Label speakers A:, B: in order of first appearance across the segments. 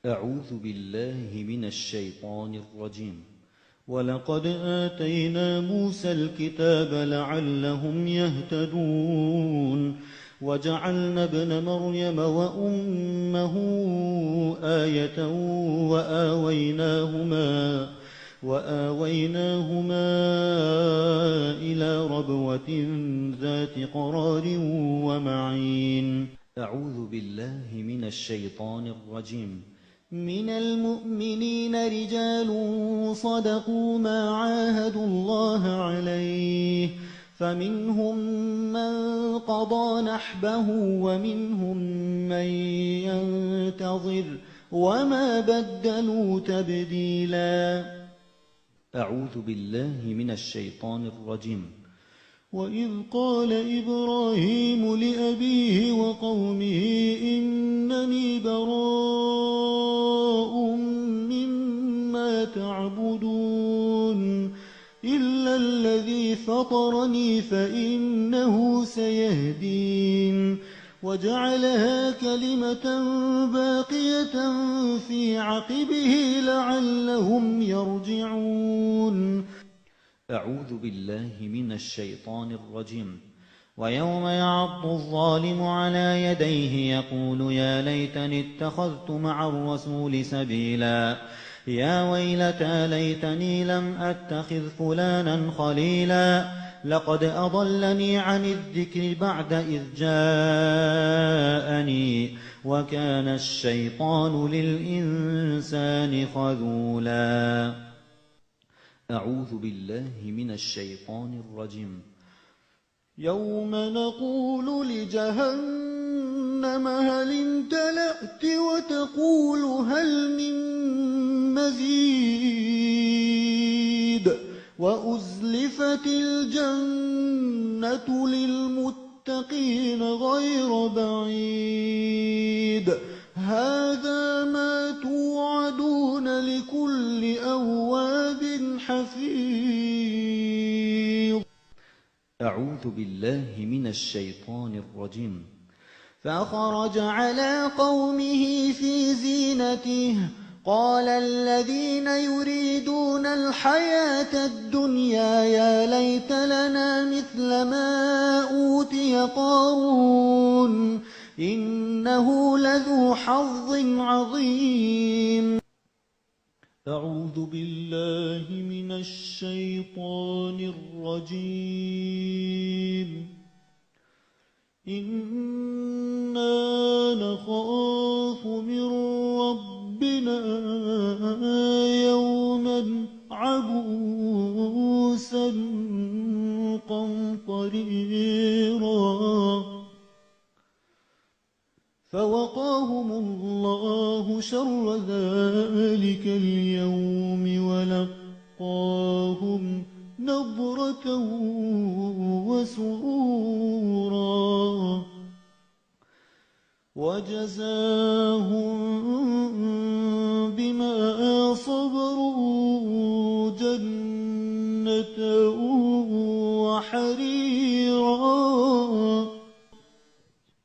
A: أعوذ بالله من الشيطان الرجيم. ولقد آتينا موسى الكتاب لعلهم يهتدون وجعلنا ابن مريم وأمه آية وآويناهما إلى ربوة ذات قرار ومعين. أعوذ بالله من الشيطان الرجيم. من المؤمنين رجال صدقوا ما عاهدوا الله عليه فمنهم من قضى نحبه ومنهم من ينتظر وما بدلوا تبديلا. أعوذ بالله من الشيطان الرجيم. وإذ قال إبراهيم لأبيه وقومه إنني براء مما تعبدون إلا الذي فطرني فإنه سيهدين وجعلها كلمة باقية في عقبه لعلهم يرجعون. أعوذ بالله من الشيطان الرجيم. ويوم يعض الظالم على يديه يقول يا ليتني اتخذت مع الرسول سبيلا يا ويلتى ليتني لم أتخذ فلانا خليلا لقد أضلني عن الذكر بعد إذ جاءني وكان الشيطان للإنسان خذولا. أعوذ بالله من الشيطان الرجيم. يوم نقول لجهنم هل امتلأت وتقول هل من مزيد وأزلفت الجنة للمتقين غير بعيد هذا ما توعدون لكل أواب حفيظ. أعوذ بالله من الشيطان الرجيم. فخرج على قومه في زينته قال الذين يريدون الحياة الدنيا يا ليت لنا مثل ما أوتي قارون إنه لذو حظ عظيم. أعوذ بالله من الشيطان الرجيم. إنا نخاف من ربنا يوما عبوسا قمطريرا فوقاهم الله شر ذلك اليوم ولقاهم نضرة وسرورا وجزاهم بما صبروا جنة وحريرا.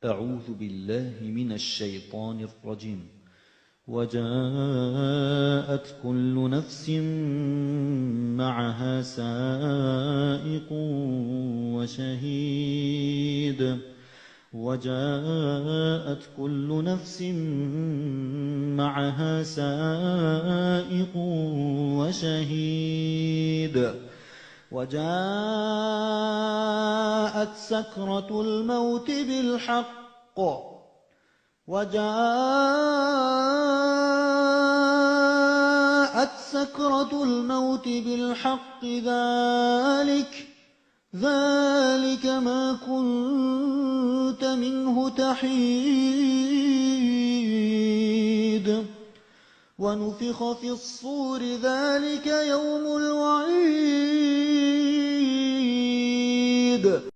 A: أعوذ بالله من الشيطان الرجيم. وجاءت كل نفس معها سائق وشهيد وجاءت كل نفس معها سائق وشهيد وجاءت سكرة الموت بالحق ذلك ما كنت منه تحيد ونفخ في الصور ذلك يوم الوعيد.